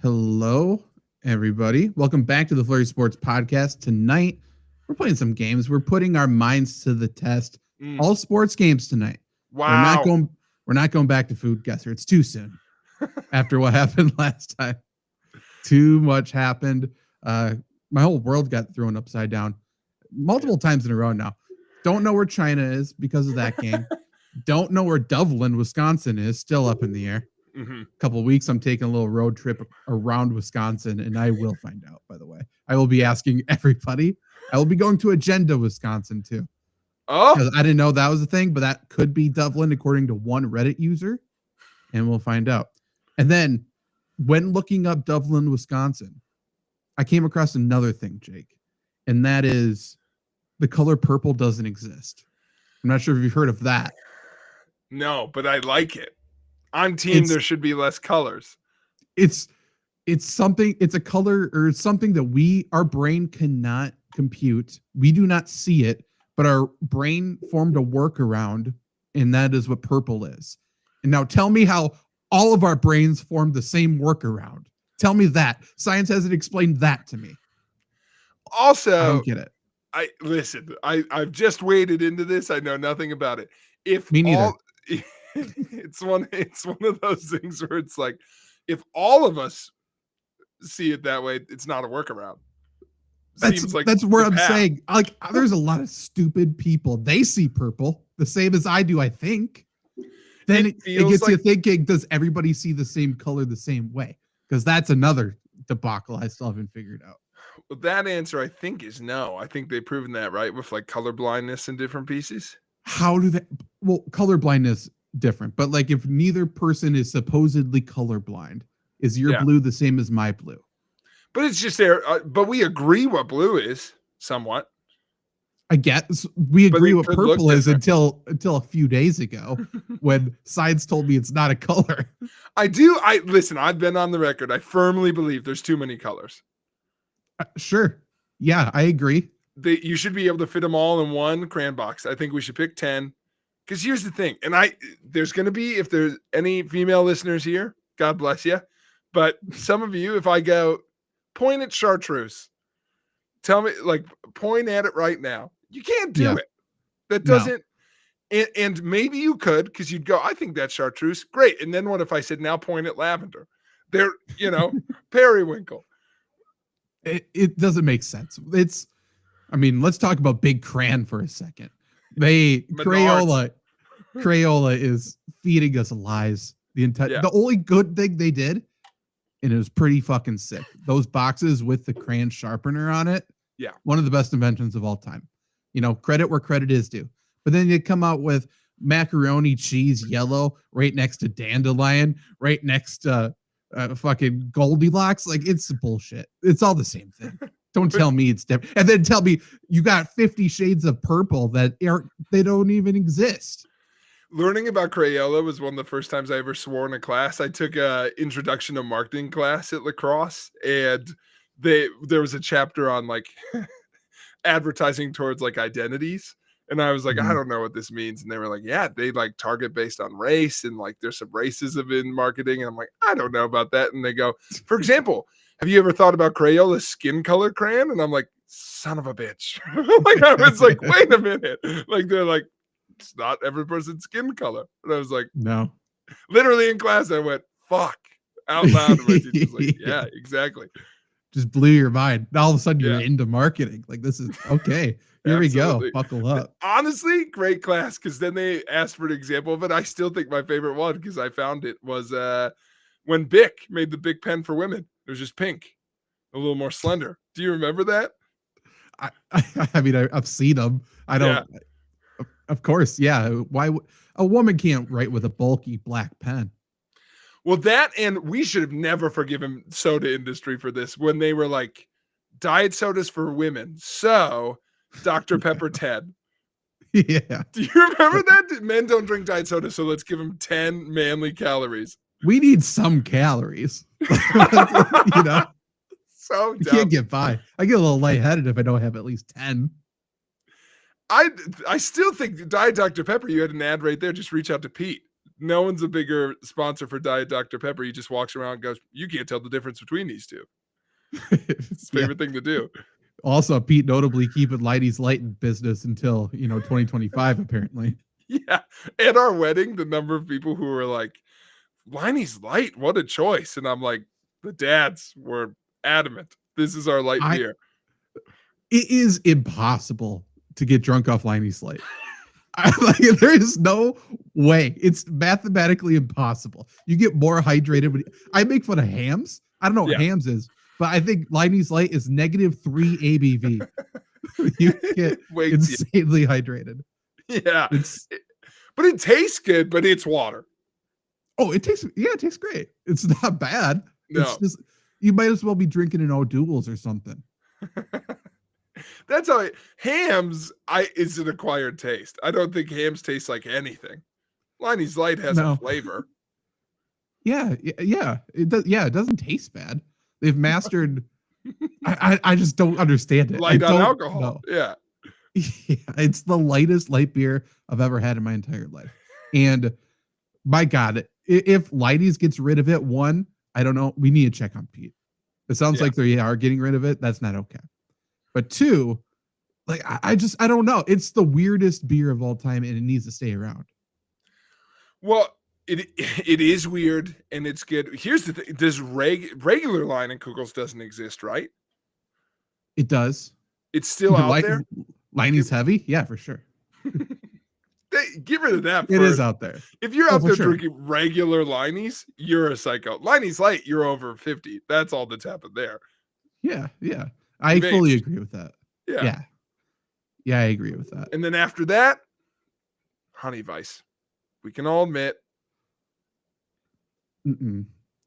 Hello, everybody. Welcome back to the FlurrySports Podcast. Tonight, we're playing some games. We're putting our minds to the test. All sports games tonight. Wow. We're not going back to Food Guesser. It's too soon. After what happened last time. Too much happened. My whole world got thrown upside down multiple times in a row now. Don't know where China is because of that game. Don't know where Dublin, Wisconsin is. Still up in the air. Mm-hmm. Couple of weeks, I'm taking a little road trip around Wisconsin, and I will find out, by the way. I will be asking everybody. I will be going to Agenda, Wisconsin, too. Oh, because I didn't know that was a thing, but that could be Dublin, according to one Reddit user, and we'll find out. And then, when looking up Dublin, Wisconsin, I came across another thing, Jake, and that is the color purple doesn't exist. I'm not sure if you've heard of that. No, but I like it. On team, there should be less colors. It's something. It's a color or it's something that our brain cannot compute. We do not see it, but our brain formed a workaround, and that is what purple is. And now tell me how all of our brains formed the same workaround. Tell me that. Science hasn't explained that to me. Also, I don't get it. I've just waded into this. I know nothing about it. Me neither. It's one of those things where it's like, if all of us see it that way, it's not a workaround. That's where I'm saying. Like, there's a lot of stupid people. They see purple the same as I do, I think. Then it gets you thinking, does everybody see the same color the same way? Because that's another debacle I still haven't figured out. Well, that answer, I think, is no. I think they've proven that, right? With like color blindness in different pieces. How do they? Well, color blindness different, but like if neither person is supposedly colorblind, is your blue the same as my blue? But it's just there. But we agree what blue is somewhat. I guess we agree what purple is until a few days ago when science told me it's not a color. Listen, I've been on the record. I firmly believe there's too many colors. Sure. Yeah, I agree. You should be able to fit them all in one crayon box. I think we should pick 10. Because here's the thing, and there's going to be, if there's any female listeners here, God bless you. But some of you, if I go, point at chartreuse, tell me, like, point at it right now. You can't do it. That doesn't, and maybe you could, because you'd go, I think that's chartreuse. Great. And then what if I said, now point at lavender? There, periwinkle. It doesn't make sense. Let's talk about Big Crayon for a second. Crayola is feeding us lies. The only good thing they did, and it was pretty fucking sick. Those boxes with the crayon sharpener on it. Yeah. One of the best inventions of all time. Credit where credit is due. But then you come out with macaroni cheese yellow right next to dandelion, right next to fucking Goldilocks. Like, it's bullshit. It's all the same thing. Don't tell me it's different. And then tell me you got 50 shades of purple that they don't even exist. Learning about Crayola was one of the first times I ever swore in a class. I took a introduction to marketing class at lacrosse, and there was a chapter on like advertising towards like identities. And I was like, I don't know what this means. And they were like, yeah, they like target based on race, and like there's some racism in marketing. And I'm like, I don't know about that. And they go, for example, have you ever thought about Crayola's skin color crayon? And I'm like, son of a bitch. Like, I was like, wait a minute. Like, they're like, it's not every person's skin color. And I was like, no. Literally in class, I went, fuck, out loud. And my teacher's like, yeah, exactly. Just blew your mind. All of a sudden, you're into marketing. Like, this is okay. Here we go. Buckle up. Honestly, great class, because then they asked for an example of it. I still think my favorite one, because I found it, was when Bic made the Bic pen for women. It was just pink, a little more slender. Do you remember that? I mean, I've seen them. I don't. Yeah. Of course, yeah. Why a woman can't write with a bulky black pen? Well, that, and we should have never forgiven soda industry for this when they were like, diet sodas for women. So Dr. Pepper 10. Yeah. Do you remember that? Men don't drink diet soda, so let's give them 10 manly calories. We need some calories. So you can't get by. I get a little lightheaded if I don't have at least 10. I still think Diet Dr. Pepper, you had an ad right there. Just reach out to Pete. No one's a bigger sponsor for Diet Dr. Pepper. He just walks around and goes, you can't tell the difference between these two. It's his favorite thing to do. Also, Pete notably keeping Lighty's Light in business until 2025, apparently. Yeah. At our wedding, the number of people who were like, Liney's Light, what a choice. And I'm like, the dads were adamant. This is our light beer. It is impossible to get drunk off Liney's Light. There is no way. It's mathematically impossible. You get more hydrated. I make fun of Hams. I don't know what Hams is, but I think Liney's Light is -3 ABV. You get insanely hydrated. Yeah. But it tastes good, but it's water. Oh, it tastes great. It's not bad. No. It's just, you might as well be drinking an O'Doul's or something. That's how Hams is an acquired taste. I don't think Hams taste like anything. Liney's Light has a flavor. Yeah. It does. Yeah, it doesn't taste bad. They've mastered. I just don't understand it. Light on alcohol. Yeah. Yeah, it's the lightest light beer I've ever had in my entire life. And my God, if Lighty's gets rid of it, one, I don't know. We need to check on Pete. It sounds like they are getting rid of it. That's not okay. But two, like I don't know. It's the weirdest beer of all time, and it needs to stay around. Well, it is weird, and it's good. Here's the thing: this regular line in Kugels doesn't exist, right? It does. It's still out there. Liney's heavy, yeah, for sure. Get rid of that. It is out there. If you're out there drinking regular Liney's, you're a psycho. Liney's Light, you're over 50. That's all that's happened there. Yeah. I fully agree with that. Yeah, I agree with that. And then after that, Honey Vice. We can all admit.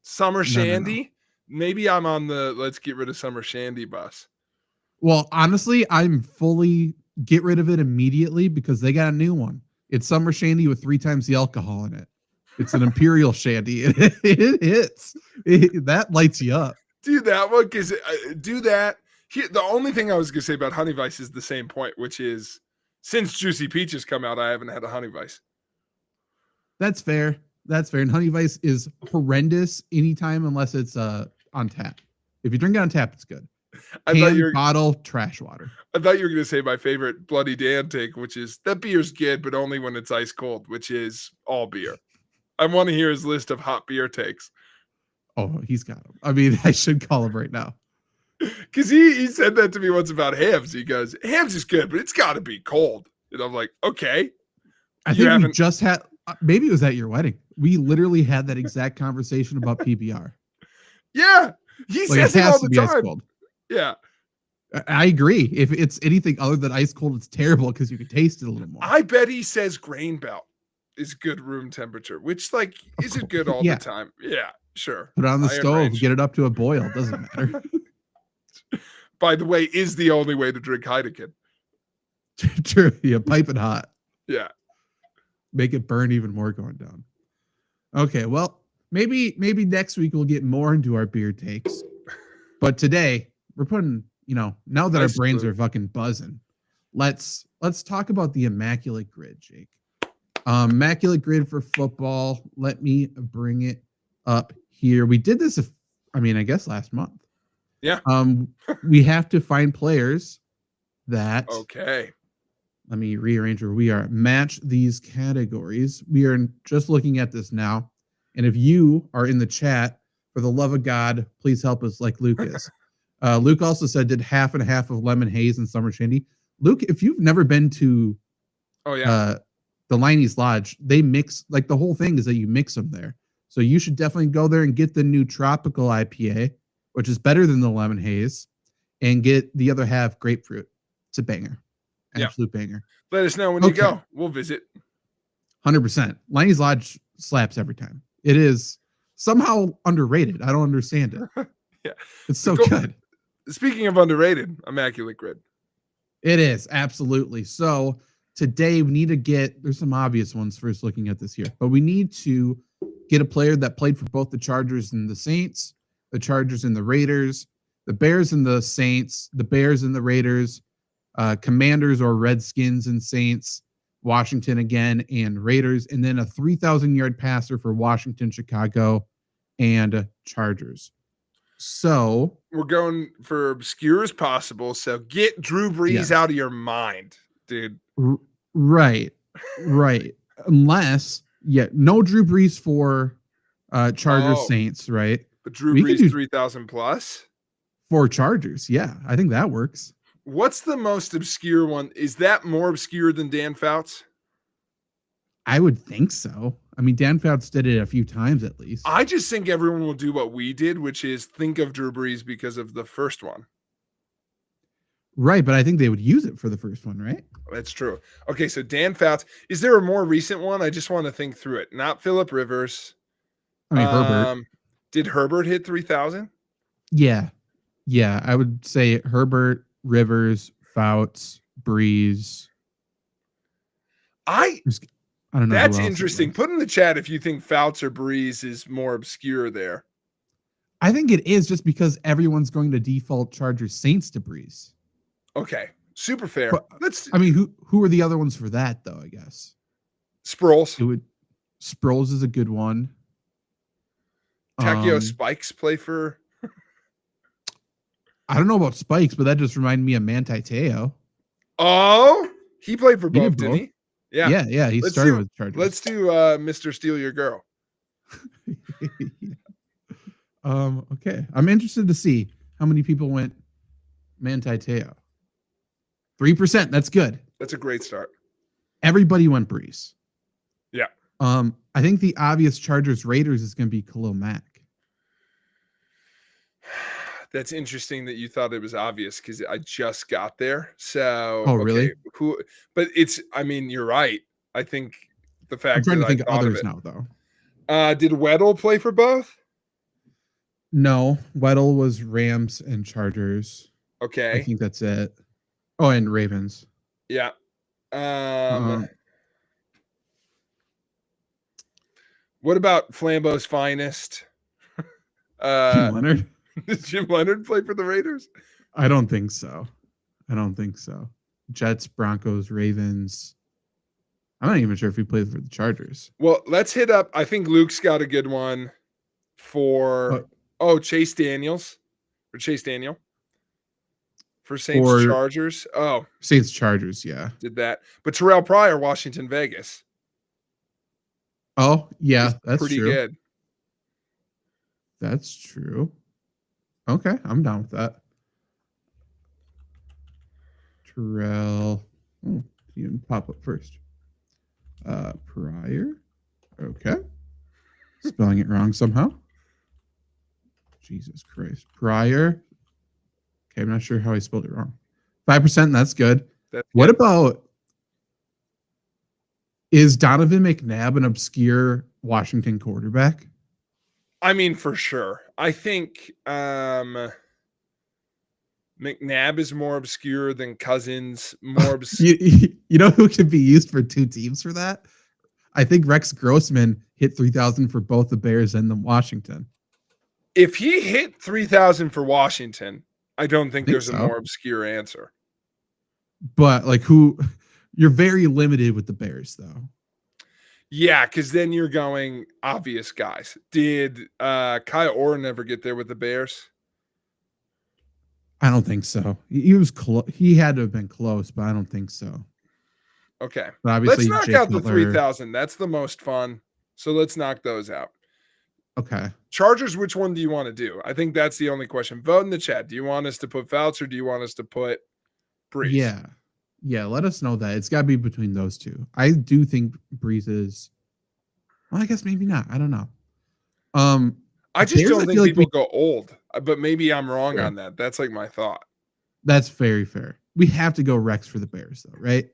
Summer Shandy. No. Maybe I'm on the let's get rid of Summer Shandy bus. Well, honestly, I'm fully get rid of it immediately because they got a new one. It's Summer Shandy with 3 times the alcohol in it. It's an Imperial Shandy. It hits. That lights you up. Do that one because do that. The only thing I was going to say about Honey Vice is the same point, which is since Juicy Peach has come out, I haven't had a Honey Vice. That's fair. And Honey Vice is horrendous anytime unless it's on tap. If you drink it on tap, it's good. Bottle trash water. I thought you were going to say my favorite Bloody Dan take, which is that beer's good, but only when it's ice cold, which is all beer. I want to hear his list of hot beer takes. Oh, he's got them. I mean, I should call him right now. Because he said that to me once about Hams. He goes, Hams is good, but it's got to be cold. And I'm like, okay. I think we just had, maybe it was at your wedding. We literally had that exact conversation about PBR. Yeah. He says it all the time. Yeah. I agree. If it's anything other than ice cold, it's terrible because you can taste it a little more. I bet he says grain belt is good room temperature, which isn't good all the time. Yeah, sure. Put it on the stove, get it up to a boil. Doesn't matter. By the way, is the only way to drink Heineken. True. Yeah, piping hot. Yeah. Make it burn even more going down. Okay, well, maybe next week we'll get more into our beer takes. But today, we're putting, now that our brains are fucking buzzing, let's talk about the Immaculate Grid, Jake. Immaculate Grid for football. Let me bring it up here. We did this, I guess last month. Yeah. We have to find players that. Okay. Let me rearrange where we are. Match these categories. We are just looking at this now. And if you are in the chat, for the love of God, please help us like Luke is. Luke also said did half and half of lemon haze and summer shandy. Luke, if you've never been to the Liney's Lodge, they mix, like the whole thing is that you mix them there. So you should definitely go there and get the new tropical IPA, which is better than the lemon haze, and get the other half grapefruit. It's a banger. Absolute banger. Let us know when you go. We'll visit. 100%. Liney's Lodge slaps every time. It is somehow underrated. I don't understand it. Yeah. It's so good. Speaking of underrated, Immaculate Grid. It is, absolutely. So today we need to there's some obvious ones first looking at this here, but we need to get a player that played for both the Chargers and the Saints, the Chargers and the Raiders, the Bears and the Saints, the Bears and the Raiders, Commanders or Redskins and Saints, Washington again, and Raiders, and then a 3,000-yard passer for Washington, Chicago, and Chargers. So we're going for obscure as possible. So get Drew Brees out of your mind, dude. Right. Unless, no Drew Brees for Chargers Saints, right? But Drew Brees 3,000 plus for Chargers. Yeah, I think that works. What's the most obscure one? Is that more obscure than Dan Fouts? I would think so. I mean, Dan Fouts did it a few times at least. I just think everyone will do what we did, which is think of Drew Brees because of the first one. Right, but I think they would use it for the first one, right? That's true. Okay, so Dan Fouts. Is there a more recent one? I just want to think through it. Not Phillip Rivers. I mean, Herbert. Did Herbert hit 3,000? Yeah, I would say Herbert, Rivers, Fouts, Brees. I don't know. That's interesting. Put in the chat if you think Fouts or Brees is more obscure there. I think it is just because everyone's going to default Chargers Saints to Brees. Okay, super fair. But, who are the other ones for that though? I guess Sproles. Sproles is a good one. Takeo Spikes play for. I don't know about Spikes, but that just reminded me of Manti Te'o. Oh, he played for both, didn't he? Yeah. He started with Chargers. Let's do Mr. Steal Your Girl. Okay. I'm interested to see how many people went Manti Te'o. 3%. That's good. That's a great start. Everybody went Brees. Yeah. I think the obvious Chargers Raiders is going to be Khalil Mack. That's interesting that you thought it was obvious because I just got there. So, really? But you're right. I think the fact I'm trying that to think I of others of now, though. Did Weddle play for both? No, Weddle was Rams and Chargers. Okay, I think that's it. Oh, and Ravens. Yeah. What about Flambeau's finest? Jim Leonard. Did Jim Leonard play for the Raiders? I don't think so. Jets, Broncos, Ravens. I'm not even sure if he played for the Chargers. Well, let's hit up. I think Luke's got a good one for Chase Daniel for Saints Chargers. Oh, Saints Chargers, yeah. Did that. But Terrell Pryor, Washington, Vegas. Oh, yeah, that's pretty true. Good. That's true. Okay, I'm down with that. Terrell. Oh, he didn't pop up first. Pryor. Okay. Spelling it wrong somehow. Jesus Christ. Pryor. Okay, I'm not sure how I spelled it wrong. 5%, that's good. What about, is Donovan McNabb an obscure Washington quarterback? I mean, for sure. I think McNabb is more obscure than Cousins. More obscure. You know who could be used for two teams for that? I think Rex Grossman hit 3,000 for both the Bears and the Washington. If he hit 3,000 for Washington, I don't think there's a more obscure answer. But who? You're very limited with the Bears, though. Yeah, because then you're going obvious guys. Did Kyle Orton ever get there with the Bears? I don't think so. He was close. He had to have been close, but I don't think so. Okay. But obviously, let's knock out the 3,000. That's the most fun. So let's knock those out. Okay. Chargers, which one do you want to do? I think that's the only question. Vote in the chat. Do you want us to put Fouts or do you want us to put Brees? Yeah, let us know that. It's got to be between those two. I do think Brees is. Well, I guess maybe not. I don't know. I just don't think people go old, but maybe I'm wrong on that. That's my thought. That's very fair. We have to go Rex for the Bears, though, right?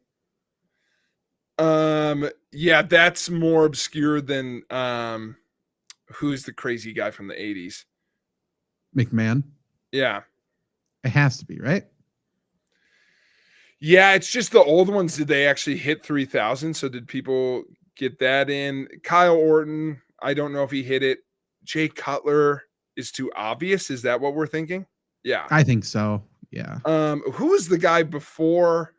Yeah, that's more obscure than who's the crazy guy from the 80s? McMahon. Yeah. It has to be, right? Yeah, it's just the old ones. Did they actually hit 3,000? So did people get that in? Kyle Orton, I don't know if he hit it. Jay Cutler is too obvious. Is that what we're thinking? Yeah. I think so. Yeah. Who was the guy before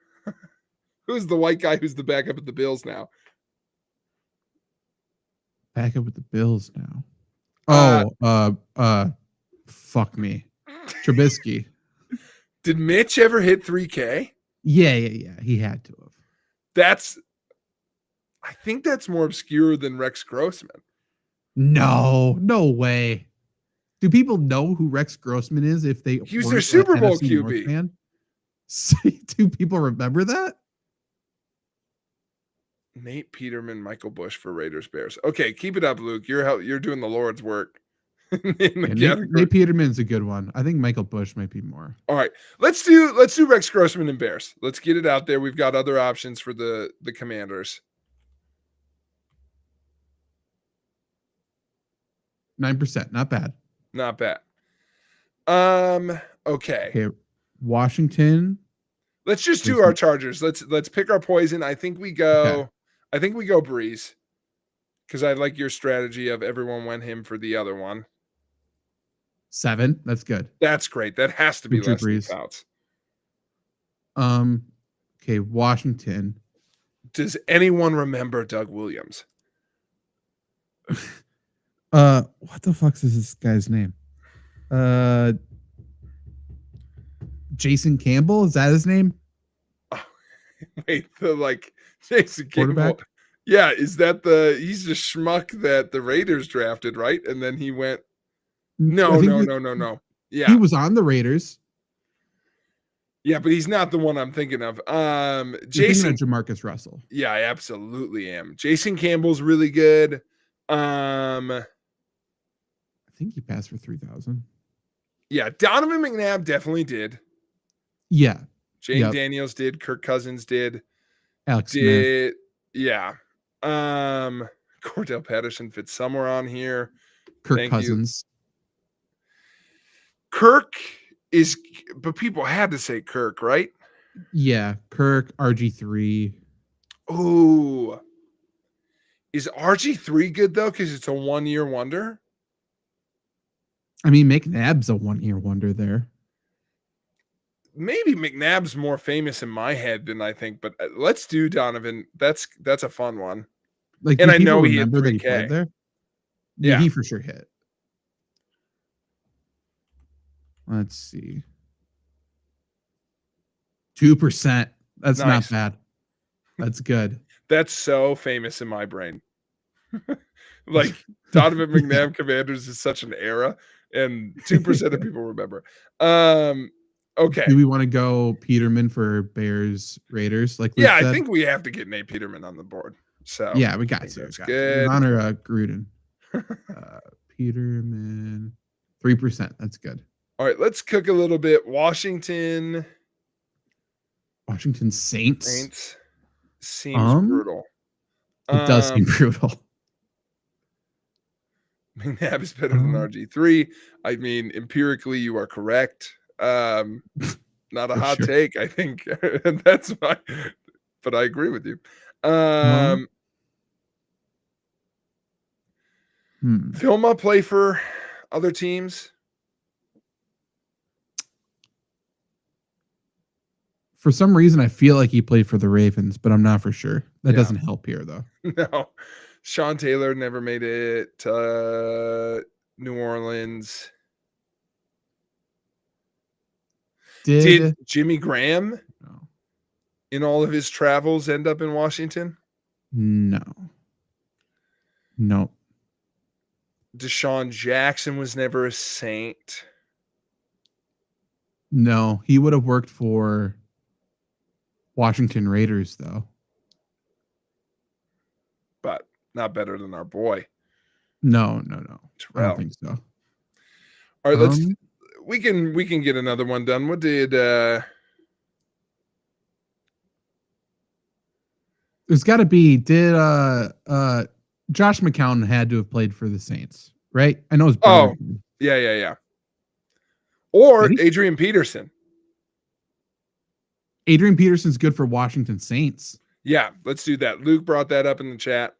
Who's the white guy who's the backup at the Bills now? Back up with the Bills now. Fuck me. Trubisky. Did Mitch ever hit 3K? Yeah. He had to have. I think that's more obscure than Rex Grossman. No way. Do people know who Rex Grossman is if they He was their Super Bowl QB? Fan? Do people remember that? Nate Peterman, Michael Bush for Raiders Bears. Okay, keep it up, Luke. You're doing the Lord's work. Nate Peterman's a good one. I think Michael Bush might be more. All right, let's do Rex Grossman and Bears. Let's get it out there. We've got other options for the Commanders. 9%, not bad. Not bad. Okay. Washington. Let's just do our Chargers. Let's pick our poison. I think we go. Okay. I think we go Breeze, because I like your strategy of everyone went him for the other one. 7. That's good. That's great. That has to be less Breeze. than Fouts. Okay, Washington. Does anyone remember Doug Williams? What the fuck is this guy's name? Jason Campbell, is that his name? Oh, wait, Jason Quarterback? Campbell. Yeah, is that he's the schmuck that the Raiders drafted, right? And then he went. No. Yeah, he was on the Raiders. Yeah, but he's not the one I'm thinking of. Jason Jamarcus Russell. Yeah, I absolutely am. Jason Campbell's really good. I think he passed for 3,000. Yeah, Donovan McNabb definitely did. Yeah. Jane Daniels did. Kirk Cousins did. Alex Smith. Yeah. Cordell Patterson fits somewhere on here. Kirk Cousins. Kirk is, but people had to say Kirk, right? Yeah. Kirk, RG3. Ooh. Is RG3 good, though? Because it's a 1-year wonder? I mean, McNabb's a 1-year wonder there. Maybe McNabb's more famous in my head than I think, but let's do Donovan. That's a fun one. And I know he hit 3K. That he played there. Yeah, he for sure hit. Let's see. 2%. That's nice. Not bad. That's good. That's so famous in my brain. Donovan McNabb Commanders is such an era, and 2% of people remember. Okay. Do we want to go Peterman for Bears Raiders? I think we have to get Nate Peterman on the board. So yeah, we got to. That's good. Honor Gruden. Peterman, 3%. That's good. All right, let's cook a little bit. Washington Saints. Seems brutal. It does seem brutal. McNabb is better than RG3. I mean, empirically, you are correct. Not a hot take, I think. And that's why, but I agree with you. Filma play for other teams? For some reason, I feel like he played for the Ravens, but I'm not for sure. That doesn't help here, though. No. Sean Taylor never made it to New Orleans. Did Jimmy Graham in all of his travels end up in Washington? No. Deshaun Jackson was never a Saint. No, he would have worked for Washington Raiders, though. But not better than our boy. No. Terrell. I don't think so. All right, we can get another one done. What did there's got to be Josh McCown had to have played for the Saints, right? I know his brother. Oh, yeah. Or Adrian Peterson. Adrian Peterson's good for Washington Saints. Yeah, let's do that. Luke brought that up in the chat.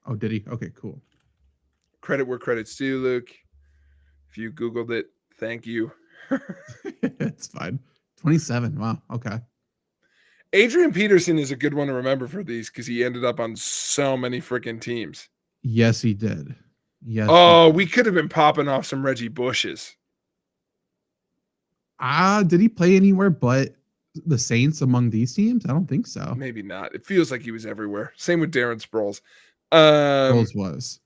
Oh, did he? Okay, cool. Credit where credit's due, Luke. If you Googled it, thank you. It's fine. 27. Wow. Okay. Adrian Peterson is a good one to remember for these because he ended up on so many freaking teams. Yes, he did. Yes. Oh, we could have been popping off some Reggie Bushes. Did he play anywhere but the Saints among these teams? I don't think so. Maybe not. It feels like he was everywhere. Same with Darren Sproles. Sproles was.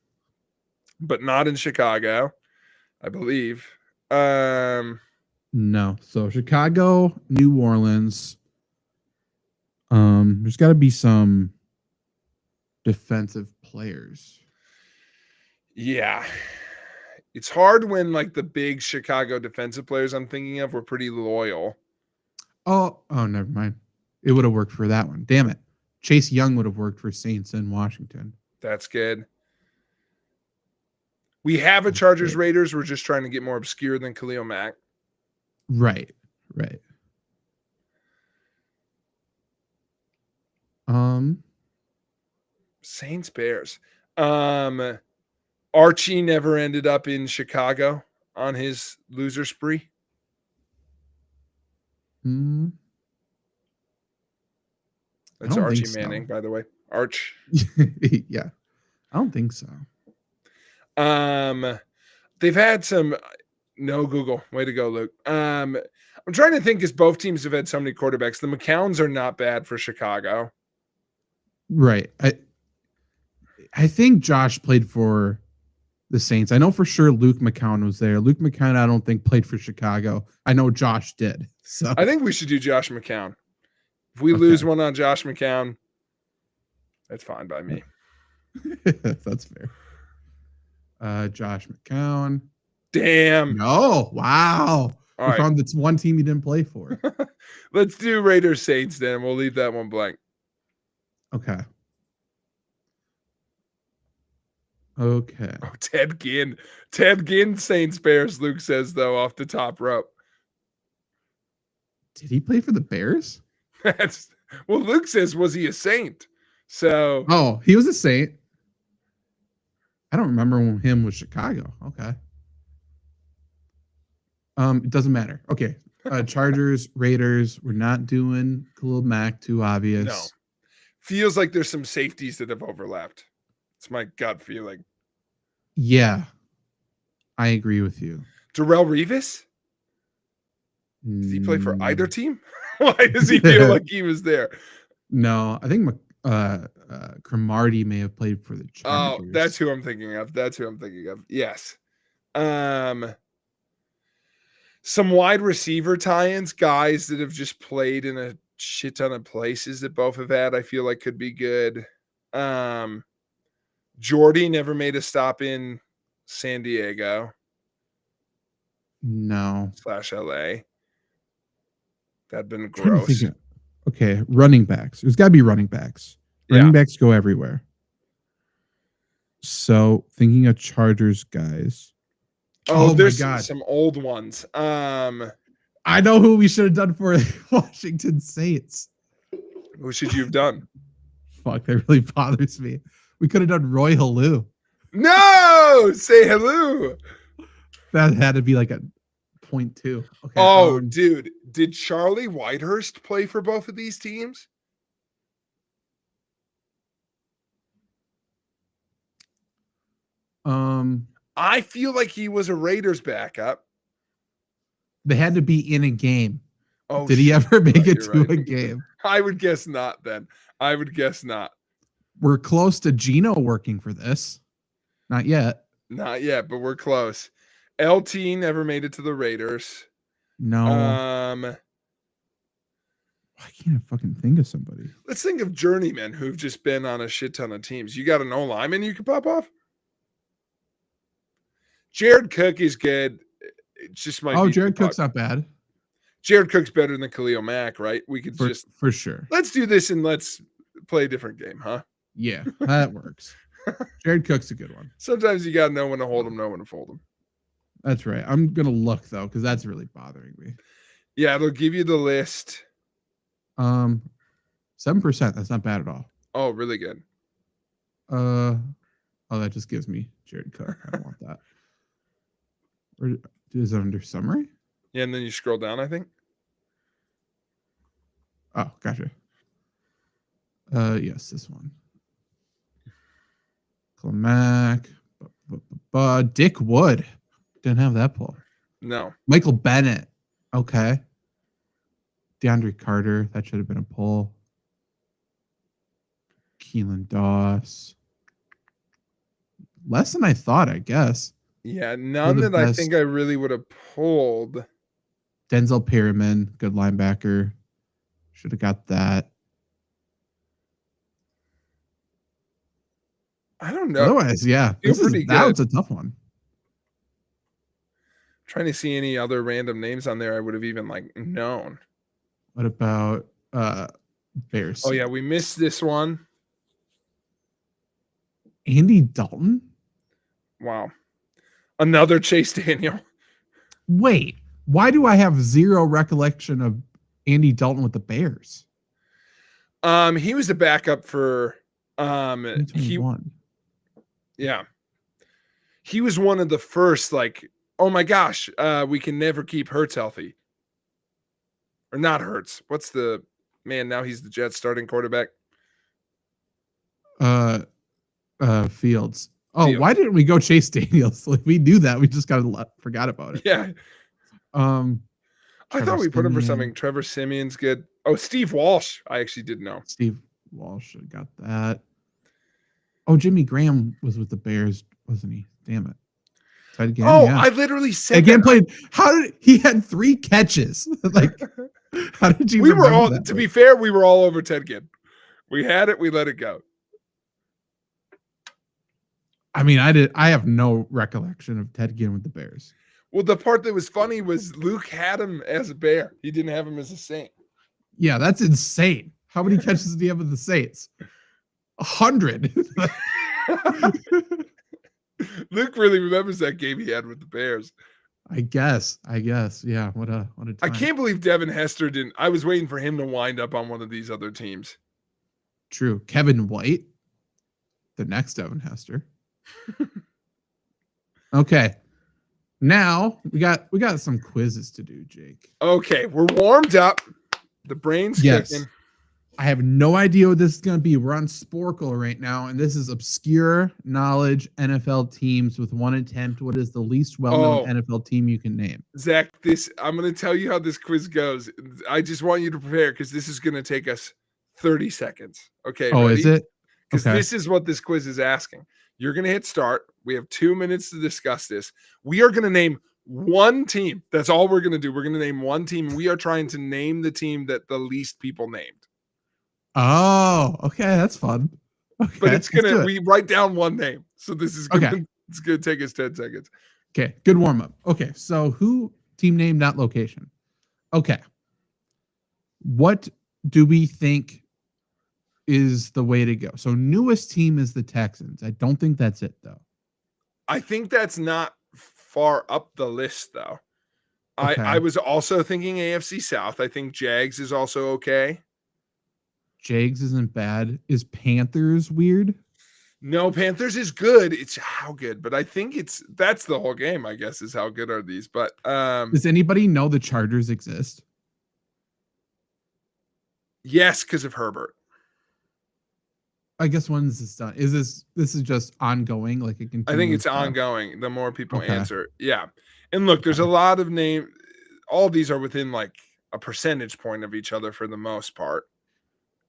But not in Chicago, I believe. No. So Chicago, New Orleans. There's got to be some defensive players. Yeah. It's hard when like the big Chicago defensive players I'm thinking of were pretty loyal. Oh, never mind. It would have worked for that one. Damn it. Chase Young would have worked for Saints in Washington. That's good. We have a Chargers Raiders. We're just trying to get more obscure than Khalil Mack. Right. Saints Bears. Archie never ended up in Chicago on his loser spree. That's Archie Manning, by the way. Arch. Yeah. I don't think so. They've had some no Google. Way to go, Luke. I'm trying to think because both teams have had so many quarterbacks. The McCowns are not bad for Chicago. Right. I think Josh played for the Saints. I know for sure Luke McCown was there. Luke McCown, I don't think played for Chicago. I know Josh did. So I think we should do Josh McCown. If we lose one on Josh McCown, that's fine by me. That's fair. Josh McCown. Damn. No. Wow. All we right. found that's one team he didn't play for. Let's do Raiders Saints then. We'll leave that one blank. Okay. Oh, Ted Ginn. Ted Ginn, Saints Bears, Luke says, though, off the top rope. Did he play for the Bears? Well, Luke says, was he a Saint? So. Oh, he was a Saint. I don't remember when him was Chicago. Okay. It doesn't matter. Okay. Chargers, Raiders. We're not doing Khalil Mack. Too obvious. No. Feels like there's some safeties that have overlapped. It's my gut feeling. Yeah. I agree with you. Darrelle Revis? Does he play for either team? Why does he feel like he was there? No, I think Cromartie may have played for the Chargers. Oh, that's who I'm thinking of. Yes. Some wide receiver tie-ins, guys that have just played in a shit ton of places that both have had, I feel like could be good. Jordy never made a stop in San Diego. No. /LA. That'd been gross. Okay, running backs. There's got to be running backs. Running backs go everywhere. So, thinking of Chargers guys. Oh there's some old ones. I know who we should have done for Washington Saints. Who should you have done? Fuck, that really bothers me. We could have done Roy Halou. No! Say hello. That had to be like a 0.2. Okay. Oh, dude. Did Charlie Whitehurst play for both of these teams? I feel like he was a Raiders backup. They had to be in a game. Oh, did he ever make it to a game? I would guess not then. I would guess not. We're close to Gino working for this. Not yet. Not yet, but we're close. LT never made it to the Raiders. No. Why can't I fucking think of somebody? Let's think of journeymen who've just been on a shit ton of teams. You got an O-lineman you can pop off? Jared Cook is good. It just might be Jared Cook's not bad. Jared Cook's better than Khalil Mack, right? We could for sure. Let's do this and let's play a different game, huh? Yeah, that works. Jared Cook's a good one. Sometimes you gotta know when to hold him, know when to fold him. That's right. I'm gonna look though, because that's really bothering me. Yeah, it'll give you the list. 7%. That's not bad at all. Oh, really good. That just gives me Jared Cook. I don't want that. Or is it under summary? Yeah, and then you scroll down, I think. Oh, gotcha. Yes, this one. Clemac. Dick Wood. Didn't have that pull. No. Michael Bennett. Okay. DeAndre Carter. That should have been a pull. Keelan Doss. Less than I thought, I guess. Yeah, none that I think I really would have pulled. Denzel Perryman, good linebacker. Should have got that. I don't know. Otherwise, yeah. That was a tough one. Trying to see any other random names on there I would have even known. What about Bears? Oh yeah, we missed this one. Andy Dalton? Wow. Another Chase Daniel. Wait, why do I have zero recollection of Andy Dalton with the Bears? He was the backup for yeah. He was one of the first oh my gosh, we can never keep Hurts healthy. Or not Hurts. What's the man now he's the Jets starting quarterback? Fields. Oh, why didn't we go Chase Daniels? We knew that. We just forgot about it. Yeah. I thought we put him for something. Trevor Simeon's good. Oh, Steve Walsh. I actually didn't know. Steve Walsh got that. Oh, Jimmy Graham was with the Bears, wasn't he? Damn it. Again, yeah. I literally said again. Played. How did he had 3 catches? How did you? We were all. To be fair, we were all over Ted Ginn. We had it. We let it go. I mean, I have no recollection of Ted Ginn with the Bears. Well, the part that was funny was Luke had him as a Bear. He didn't have him as a Saint. Yeah, that's insane. How many catches did he have with the Saints? 100. Luke really remembers that game he had with the Bears. I guess. Yeah. What a time. I can't believe Devin Hester didn't. I was waiting for him to wind up on one of these other teams. True. Kevin White, the next Devin Hester. Okay. Now we got some quizzes to do, Jake. Okay, we're warmed up. The brain's kicking. I have no idea what this is going to be. We're on Sporkle right now, and this is obscure knowledge NFL teams with 1 attempt. What is the least well-known NFL team you can name? Zach, I'm going to tell you how this quiz goes. I just want you to prepare because this is going to take us 30 seconds. Okay. Oh, ready? Is it? Because this is what this quiz is asking. You're going to hit start. We have 2 minutes to discuss this. We are going to name one team. That's all we're going to do. We're going to name one team. We are trying to name the team that the least people named. Oh, okay. That's fun. Okay, but it's going to, we write down one name. So this is going to, it's going to take us 10 seconds. Okay. Good warm up. Okay. So team name, not location. Okay. What do we think is the way to go? So newest team is the Texans. I don't think that's it though. I think that's not far up the list though. Okay. I was also thinking AFC South. I think Jags is also okay. Jags isn't bad. Is Panthers weird? No, Panthers is good. It's how good, but I think that's the whole game, I guess, is how good are these. But does anybody know the Chargers exist? Yes, because of Herbert. I guess when is this done? Is this is just ongoing? Like it can. I think it's ongoing. The more people answer. Yeah. And look, there's a lot of names. All these are within like a percentage point of each other for the most part.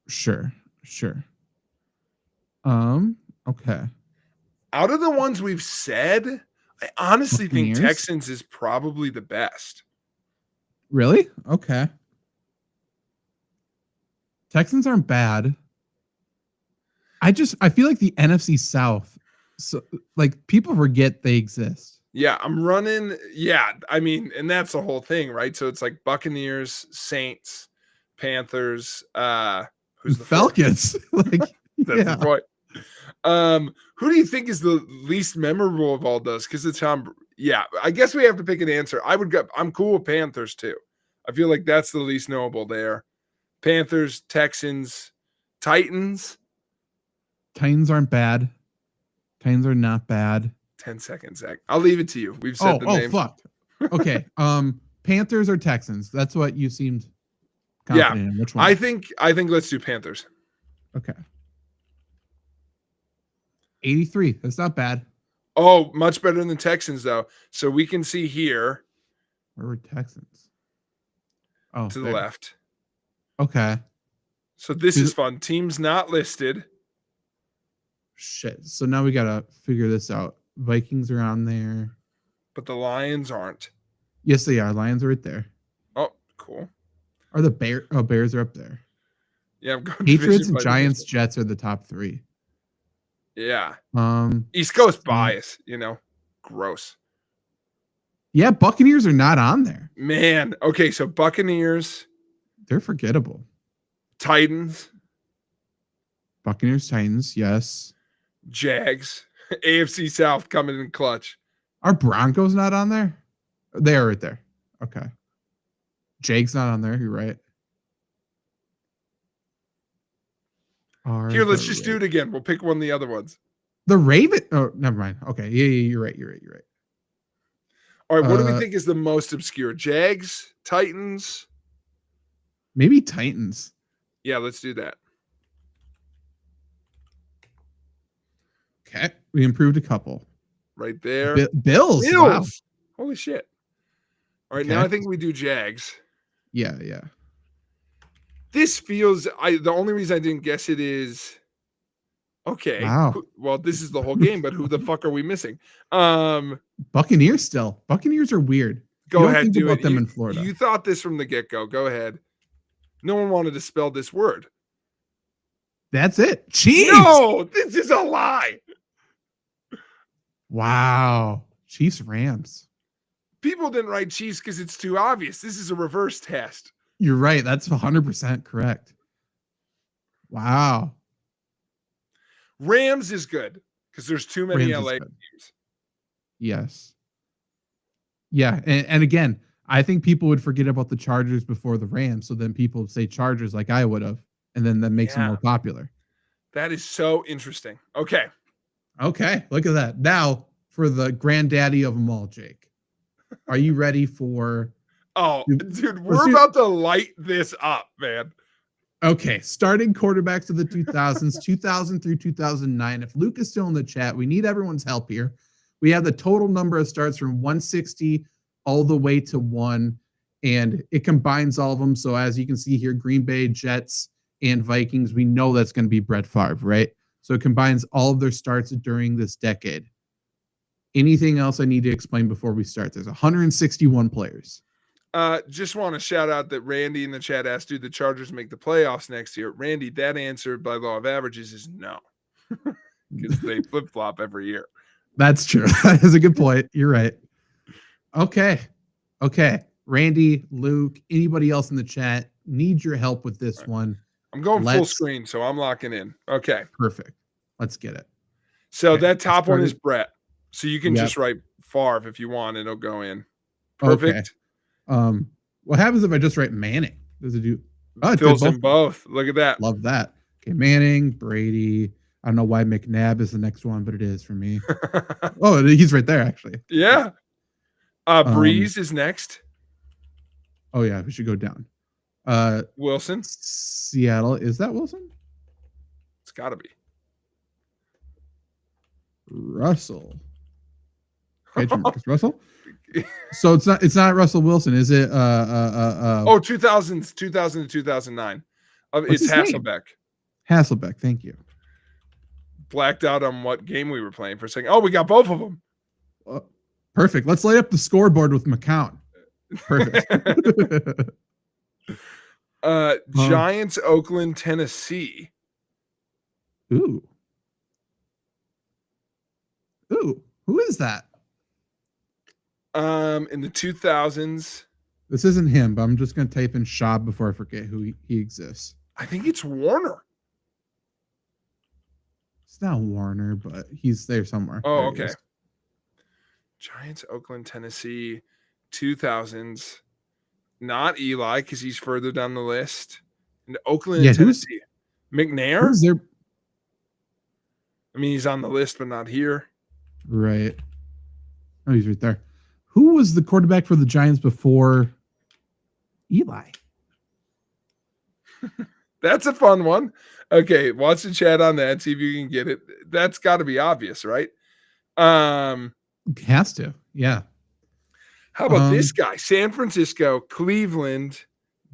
Sure. Okay. Out of the ones we've said, I honestly think Texans is probably the best. Really? Okay. Texans aren't bad. I feel like the NFC South, so like people forget they exist. Yeah, I'm running. Yeah, I mean, and that's the whole thing, right? So it's like Buccaneers, Saints, Panthers, who's the Falcons? Like that's the point. Who do you think is the least memorable of all those? Because it's yeah, I guess we have to pick an answer. I'm cool with Panthers too. I feel like that's the least knowable there. Panthers, Texans, Titans. Titans aren't bad. Titans are not bad. 10 seconds, Zach. I'll leave it to you. We've said the name. Oh, fuck. Okay. Panthers or Texans? That's what you seemed confident in. Which one? I think let's do Panthers. Okay. 83. That's not bad. Oh, much better than the Texans, though. So we can see here. Where were Texans? Oh, to the there. left. Okay. So this is fun. Teams not listed. Shit. So now we got to figure this out. Vikings are on there. But the Lions aren't. Yes, they are. Lions are right there. Oh, cool. Are the Bears? Oh, Bears are up there. Yeah, I'm going Patriots and Giants, Jets are the top 3. Yeah. East Coast bias, gross. Yeah, Buccaneers are not on there. Man. Okay, so Buccaneers. They're forgettable. Titans. Buccaneers, Titans, yes. Jags. AFC South coming in clutch. Are Broncos not on there? They are right there. Okay. Jags not on there. You're right. Here, let's just do it again. We'll pick one of the other ones. The Raven. Oh, never mind. Okay. Yeah, you're right. You're right. All right. What do we think is the most obscure? Jags, Titans? Maybe Titans. Yeah, let's do that. Okay. We improved a couple. Right there. Bills. Wow. Holy shit. All right. Okay. Now I think we do Jags. Yeah. This feels, the only reason I didn't guess it is, okay. Wow. Well, this is the whole game, but who the fuck are we missing? Buccaneers still. Buccaneers are weird. Go ahead, do it. Them in Florida. You thought this from the get-go. Go ahead. No one wanted to spell this word. That's it. Chiefs. No, this is a lie. Wow. Chiefs, Rams. People didn't write Chiefs because it's too obvious. This is a reverse test. You're right. That's 100% correct. Wow. Rams is good because there's too many LA teams. Yes. Yeah. And again, I think people would forget about the Chargers before the Rams. So then people would say Chargers like I would have. And then that makes them more popular. That is so interesting. Okay. Look at that. Now for the granddaddy of them all, Jake. Are you ready for... Oh, dude, we're about to light this up, man. Okay, starting quarterbacks of the 2000s, 2000 through 2009. If Luke is still in the chat, we need everyone's help here. We have the total number of starts from 160 all the way to 1, and it combines all of them. So as you can see here, Green Bay, Jets, and Vikings, we know that's going to be Brett Favre, right? So it combines all of their starts during this decade. Anything else I need to explain before we start? There's 161 players. Just want to shout out that Randy in the chat asked, do the Chargers make the playoffs next year? Randy, that answer by law of averages is no. Because they flip-flop every year. That's true. That is a good point. You're right. Okay. Randy, Luke, anybody else in the chat, need your help with this one. I'm going full screen, so I'm locking in. Okay. Perfect. Let's get it. So that top one is Brett. So you can just write Favre if you want, and it'll go in. Perfect. Okay. What happens if I just write Manning? Does it do? Oh, it fills in both. Look at that. Love that. Okay, Manning, Brady. I don't know why McNabb is the next one, but it is for me. Oh, he's right there, actually. Yeah. Breeze is next. Oh, yeah, we should go down. Wilson. Seattle. Is that Wilson? It's got to be. Russell. Okay, Russell. So it's not Russell Wilson, is it? 2000 to 2009. It's Hasselbeck. Hasselbeck, thank you. Blacked out on what game we were playing for a second. Oh, we got both of them. Perfect. Let's light up the scoreboard with McCown. Perfect. Giants, Oakland, Tennessee. Ooh, who is that? In the 2000s. This isn't him, but I'm just going to type in Schaub before I forget who he exists. I think it's Warner. It's not Warner, but he's there somewhere. Oh, okay. Giants, Oakland, Tennessee, 2000s. Not Eli, because he's further down the list. And Oakland, Tennessee. McNair? Who's there? I mean, he's on the list, but not here. Right. Oh, he's right there. Who was the quarterback for the Giants before Eli? That's a fun one. Okay, watch the chat on that. See if you can get it. That's got to be obvious, right? Has to. Yeah. How about this guy? San Francisco, Cleveland,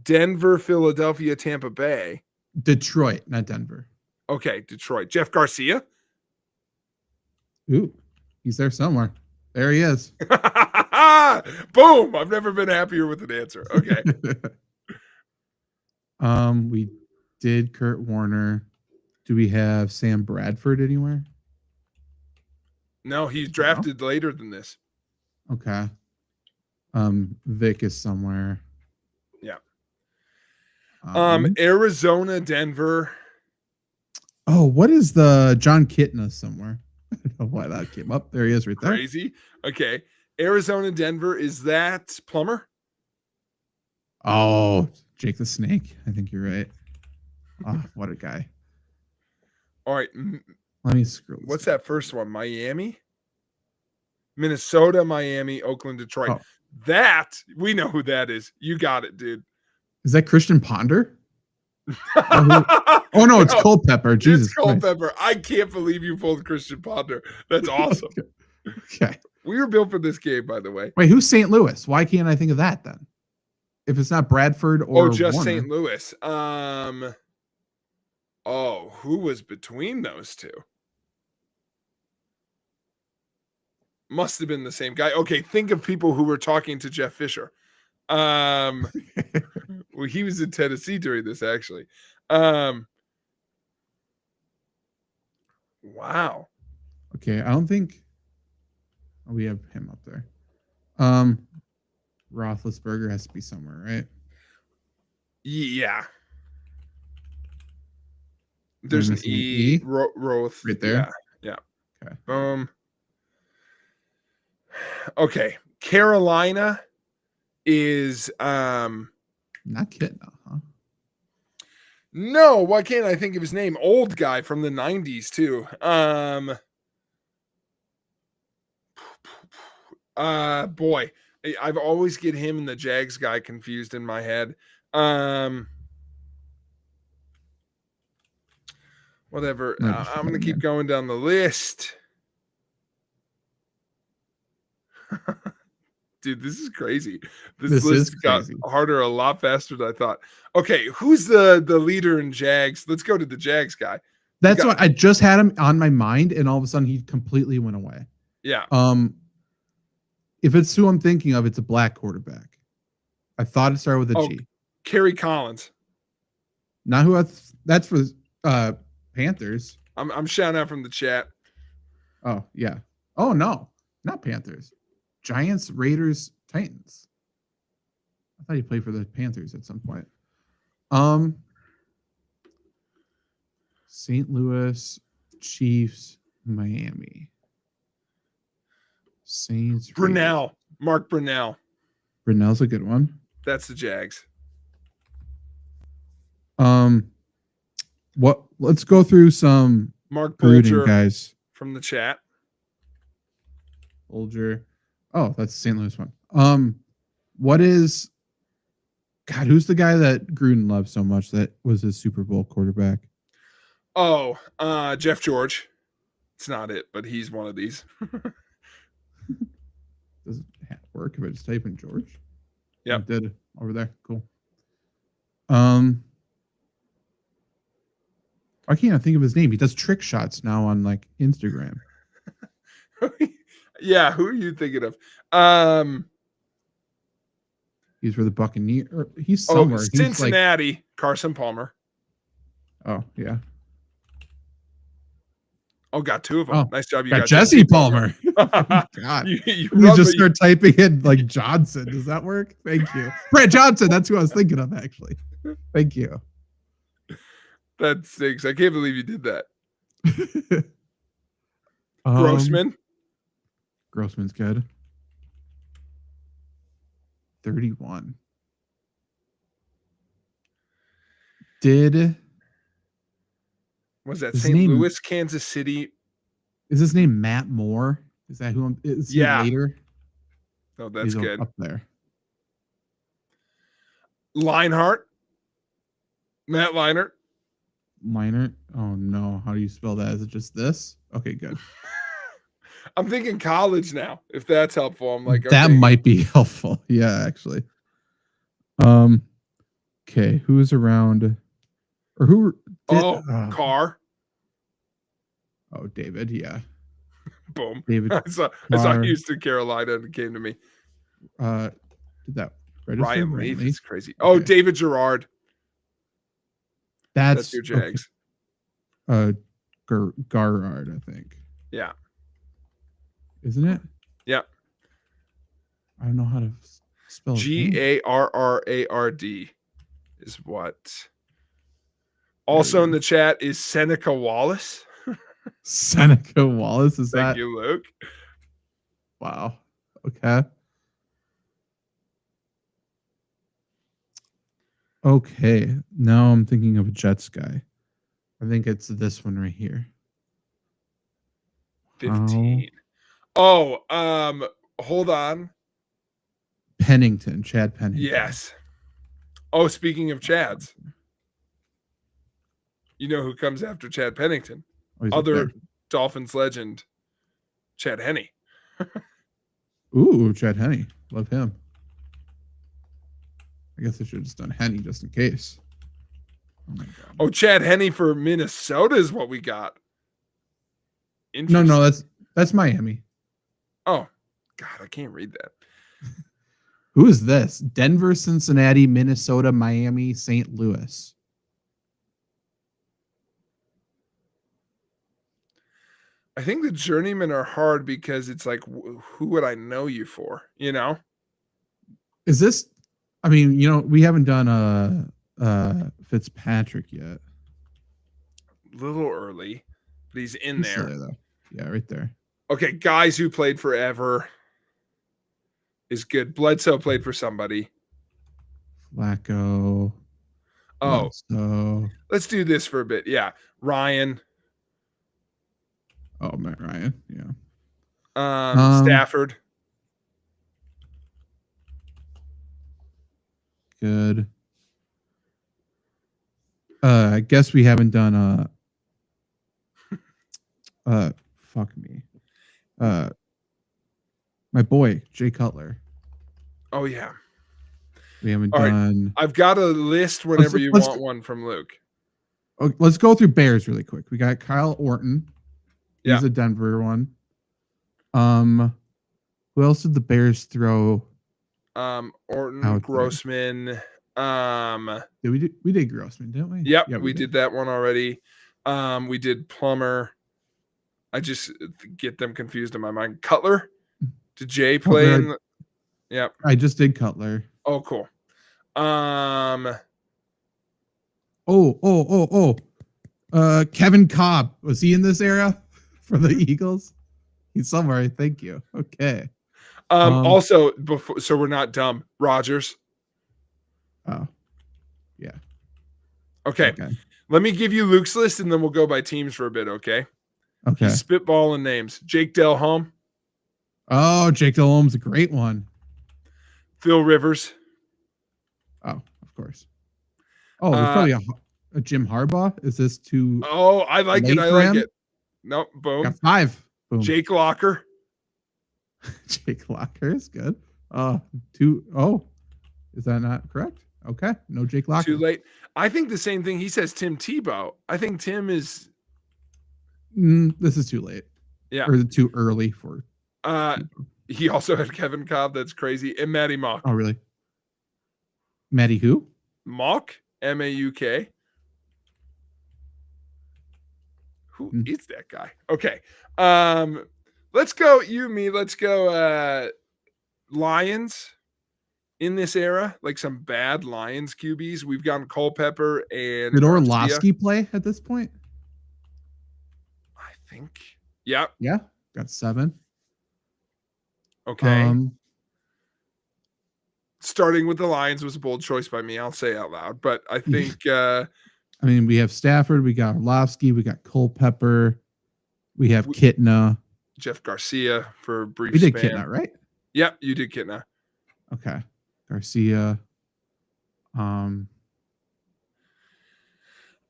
Denver, Philadelphia, Tampa Bay. Detroit, not Denver. Okay, Detroit. Jeff Garcia. Ooh, he's there somewhere. There he is. Boom! I've never been happier with an answer. Okay. We did Kurt Warner. Do we have Sam Bradford anywhere? No, he's drafted later than this. Okay. Vic is somewhere. Yeah. Arizona, Denver. Oh, what is the John Kitna somewhere? I don't know why that came up. There he is right there. Crazy. Okay. Arizona, Denver. Is that Plummer? Oh, Jake the Snake. I think you're right. Oh, what a guy. All right. Let me scroll. What's that first one? Miami? Minnesota, Miami, Oakland, Detroit. Oh. That, we know who that is. You got it, dude. Is that Christian Ponder? Oh, no, it's Culpepper. Jesus Christ. Culpepper. I can't believe you pulled Christian Ponder. That's awesome. Okay. We were built for this game, by the way. Wait, who's St. Louis? Why can't I think of that then? If it's not Bradford or just Warner. St. Louis. Who was between those two? Must have been the same guy. Okay, think of people who were talking to Jeff Fisher. Well, he was in Tennessee during this, actually. Wow. Okay, I don't think we have him up there. Roethlisberger has to be somewhere, right? Yeah. There's an E. Roth. Right there? Yeah. Okay. Okay. Carolina is not Kitna, huh? No, why can't I think of his name? Old guy from the 90s too. Boy, I've always get him and the Jags guy confused in my head. Whatever. I'm going to keep going down the list. Dude, this is crazy. This list got harder a lot faster than I thought. Okay, who's the leader in Jags? Let's go to the Jags guy. That's what I just had him on my mind, and all of a sudden he completely went away. Yeah. If it's who I'm thinking of, it's a black quarterback. I thought it started with a G. Kerry Collins. Not who that's for Panthers. I'm shouting out from the chat. Oh, yeah. Oh, no. Not Panthers. Giants, Raiders, Titans. I thought he played for the Panthers at some point. St. Louis, Chiefs, Miami. Saints. Brunell. Raiders. Mark Brunell. Brunell's a good one. That's the Jags. Let's go through some Mark Bulger guys from the chat. Bulger. Oh, that's the St. Louis one. What is who's the guy that Gruden loved so much that was a Super Bowl quarterback? Oh, Jeff George. It's not it, but he's one of these. Does it work if I just type in George? Yeah, it did over there. Cool. I can't think of his name. He does trick shots now on like Instagram. Yeah, who are you thinking of? He's for the Buccaneers. He's somewhere. Cincinnati. Like, Carson Palmer. Oh yeah. Oh, got two of them. Oh, nice job. You got Jesse Palmer. God, you just start typing in like Johnson. Does that work? Thank you, Brad Johnson. That's who I was thinking of actually. Thank you. That stinks. I can't believe you did that. Grossman. Grossman's good. 31. Was that St. Louis, Kansas City? Is his name Matt Moore? Is that who is he later? Oh, that's good. Up there. Leinart. Matt Leinart. Liner. Oh no, how do you spell that? Is it just this? Okay, good. I'm thinking college now. If that's helpful, I'm like, That okay. might be helpful. Yeah, actually. Okay, who's around or who did Carr. oh, David, yeah. Boom. David I saw Carr. Houston, Carolina, and it came to me. Did that register? Ryan Leaf is crazy. Okay. Oh, David Gerard. That's your okay. Jags. Garrard, I think. Yeah. Isn't it? Yeah. I don't know how to spell his name. Garrard is what. Also in the chat is Seneca Wallace. Seneca Wallace, is Thank that? you, Luke. Wow. Okay. Okay. Now I'm thinking of a Jets guy. I think it's this one right here. 15. Oh, hold on. Pennington, Chad Pennington. Yes. Oh, speaking of Chads, you know who comes after Chad Pennington? Other Dolphins legend, Chad Henne. Ooh, Chad Henne. Love him. I guess I should have just done Henne just in case. Oh my God. Oh, Chad Henne for Minnesota is what we got. No, that's Miami. Oh, God, I can't read that. Who is this? Denver, Cincinnati, Minnesota, Miami, St. Louis. I think the journeymen are hard because it's like, who would I know you for? You know? Is this? I mean, we haven't done Fitzpatrick yet. A little early, but he's in there. Though. Yeah, right there. Okay, guys who played forever is good. Bledsoe played for somebody. Flacco. Oh, so let's do this for a bit. Yeah, Ryan. Oh, Matt Ryan. Yeah. Stafford. Good. I guess we haven't done fuck me. My boy, Jay Cutler. Oh yeah. We haven't done. Right. I've got a list whenever you want one from Luke. Okay, let's go through Bears really quick. We got Kyle Orton. He's a Denver one. Who else did the Bears throw? Orton, Grossman. We did Grossman, didn't we? Yep, we did that one already. We did Plummer. I just get them confused in my mind. Cutler. Did Jay play in? Yep. I just did Cutler. Oh, cool. Kevin Cobb. Was he in this era for the Eagles? He's somewhere. Thank you. Okay. Also, before, so we're not dumb. Rodgers. Oh, yeah. Okay. Let me give you Luke's list, and then we'll go by teams for a bit. Okay. He's spitballing names. Jake Delhomme. Oh, Jake Delhomme's a great one. Phil Rivers. Oh, of course. Oh, there's probably a Jim Harbaugh. Is this too? Oh, I like it. I like it. Nope. Boom. Got 5. Boom. Jake Locker. Jake Locker is good. 2. Oh, is that not correct? Okay. No Jake Locker. Too late. I think the same thing. He says Tim Tebow. I think Tim is. This is too late. Yeah. Or too early for. He also had Kevin Cobb. That's crazy. And Matty Mock. Oh, really? Matty who? Mock. M-A-U-K. Who is that guy? Okay. Let's go. You, me. Let's go. Lions in this era, like some bad Lions QBs. We've gotten Culpepper and. Did Orlovsky play at this point? I think. Yep. Yeah. Got 7. Okay. Starting with the Lions was a bold choice by me. I'll say out loud, but I think. I mean, we have Stafford, we got Orlovsky, we got Culpepper, we have Kitna. Jeff Garcia for a brief We did span. Kitna, right? Yep, you did Kitna. Okay. Garcia.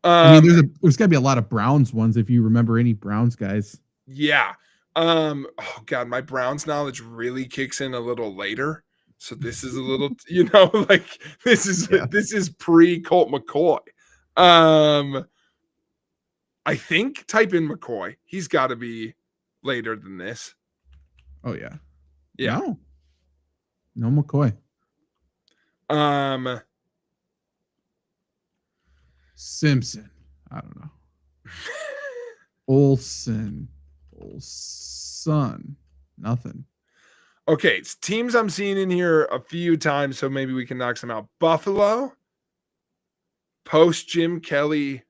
I mean, there's got to be a lot of Browns ones if you remember any Browns guys. Yeah. Oh God, my Browns knowledge really kicks in a little later. So this is a little, like this is pre Colt McCoy. I think type in McCoy. He's got to be later than this. Oh yeah. Yeah. No McCoy. Simpson. I don't know. Olson. Nothing. Okay, it's teams I'm seeing in here a few times, so maybe we can knock some out. Buffalo, post Jim Kelly.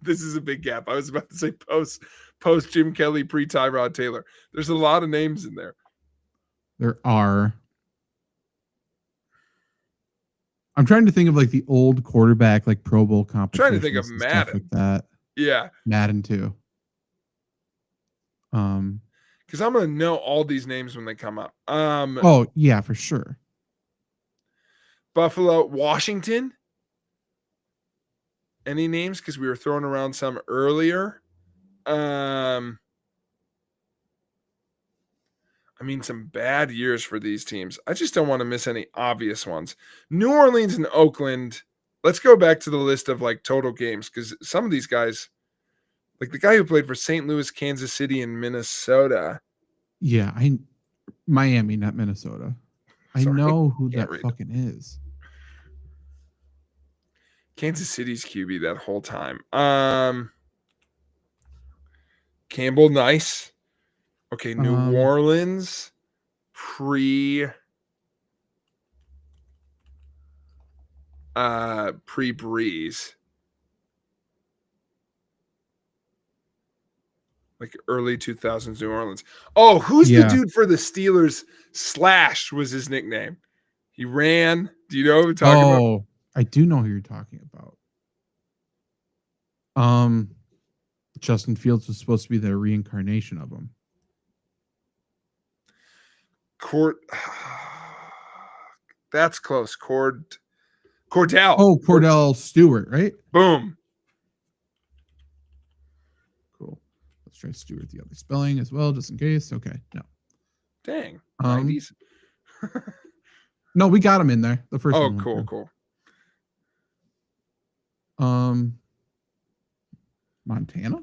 This is a big gap. I was about to say post Jim Kelly, pre Tyrod Taylor. There's a lot of names in there. There are. I'm trying to think of like the old quarterback, like Pro Bowl competition. Trying to think of Madden. Stuff like that. Yeah. Madden too. Because I'm gonna know all these names when they come up. Oh yeah, for sure. Buffalo, Washington. Any names? Because we were throwing around some earlier. I mean, some bad years for these teams. I just don't want to miss any obvious ones. New Orleans and Oakland. Let's go back to the list of like total games because some of these guys, like the guy who played for St. Louis, Kansas City, and Minnesota. Yeah, Miami, not Minnesota. Sorry, I know who that fucking is. Kansas City's QB that whole time. Campbell, nice. Okay, New Orleans, pre Breeze. Like early 2000s New Orleans. Oh, who's the dude for the Steelers? Slash was his nickname. He ran. Do you know who we're talking about? Oh, I do know who you're talking about. Justin Fields was supposed to be the reincarnation of him. That's close. Cordell. Oh, Cordell Stewart, right? Boom. Cool. Let's try Stewart the other spelling as well, just in case. Okay. No. Dang. 90s. No, we got him in there. The first one. Oh, cool. Montana?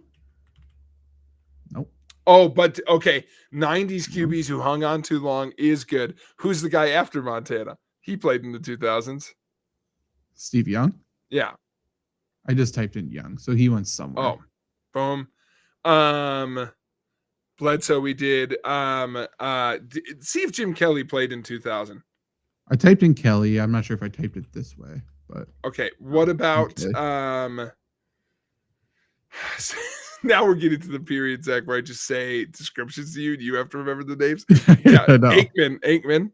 Nope. Oh, but okay. 90s QBs who hung on too long is good. Who's the guy after Montana? He played in the 2000s. Steve Young? Yeah. I just typed in Young, so he went somewhere. Oh, boom. Bledsoe, we did. See if Jim Kelly played in 2000. I typed in Kelly. I'm not sure if I typed it this way, but okay. What about now we're getting to the period, Zach, where I just say descriptions to you. Do you have to remember the names? Yeah, Aikman.